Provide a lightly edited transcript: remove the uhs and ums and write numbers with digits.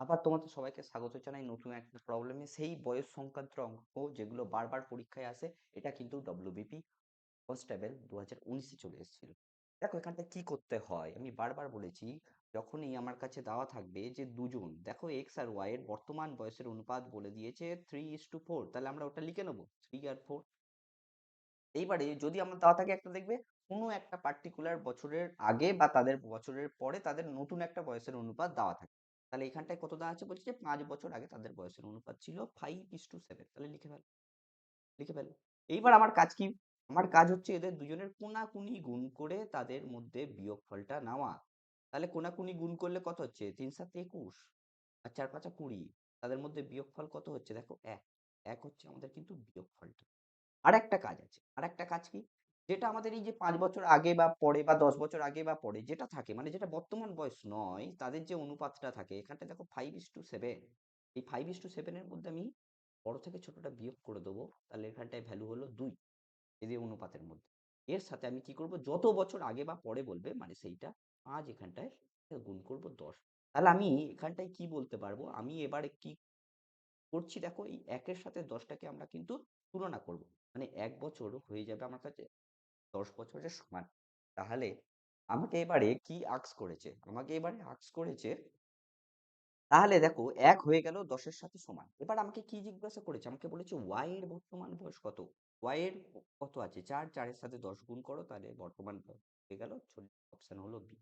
আবার তোমাদের সবাইকে স্বাগত জানাই নতুন একটা প্রবলেমে। সেই বয়স সংক্রান্ত অঙ্ক যেগুলো বারবার পরীক্ষায় আসে, এটা কিন্তু ডব্লিউবিপি কনস্টেবল 2019-এ চলে এসেছিল। দেখো এখানটায় কি করতে হয়, আমি বারবার বলেছি, যখনই আমার কাছে দেওয়া থাকবে যে দুজন, দেখো এক্স আর ওয়াই এর বর্তমান বয়সের অনুপাত বলে দিয়েছে 3:4, তাহলে আমরা ওটা লিখে নেবো 3 আর 4। এইবারে যদি আমার দেওয়া থাকে একটা, দেখবে কোনো একটা পার্টিকুলার বছরের আগে বা তাদের বছরের পরে তাদের নতুন একটা বয়সের অনুপাত দেওয়া থাকে, তাহলে এখানটায় কত দেওয়া আছে, বলছে যে 5 বছর আগে তাদের বয়সের অনুপাত ছিল 5:7, তাহলে লিখে ফেল। এইবার আমার কাজ কি? আমার কাজ হচ্ছে এদের দুজনের কোনাকুনি গুণ করে তাদের মধ্যে বিয়োগফলটা নেওয়া। তাহলে কোনাকুনি গুণ করলে কত হচ্ছে, 3×7 = 21, আর 4×5 = 20। তাদের মধ্যে বিয়োগফল কত হচ্ছে, দেখো এক। এক হচ্ছে আমাদের কিন্তু বিয়োগফলটা। আরেকটা কাজ আছে। আরেকটা কাজ কি? যেটা আমাদের এই যে ৫ বছর আগে বা পরে বা ১০ বছর আগে বা পরে যেটা থাকে, মানে যেটা বর্তমান বয়স নয়, তাদের যে অনুপাতটা থাকে এখানটায় দেখো 5:7। এই 5:7 এর মধ্যে আমি বড় থেকে ছোটটা বিয়োগ করে দেবো। তাহলে এখানটায় ভ্যালু হলো ২, এদের অনুপাতের মধ্যে। এর সাথে আমি কি করব, যত বছর আগে বা পরে বলবে মানে সেইটা ৫ এখানটায় গুণ করব ১০। তাহলে আমি এখানটায় কি বলতে পারবো, আমি এবারে কি করছি, দেখো এই ১ এর সাথে ১০ টাকে আমরা কিন্তু তুলনা করব। মানে ১ বছর হয়ে যাবে আমার কাছে ১০ বছরের সমান। তাহলে আমাকে এবারে কি আস্ক করেছে? আমাকে এবারে আস্ক করেছে, তাহলে দেখো ১ হয়ে গেল ১০ এর সাথে সমান। এবার আমাকে কি জিজ্ঞাসা করেছে? আমাকে বলেছে y এর বর্তমান বয়স কত? y এর কত আছে? ৪, ৪ এর সাথে ১০ গুণ করো, তাহলে বর্তমান বয়স হয়ে গেল ৪০। অপশন হলো বি।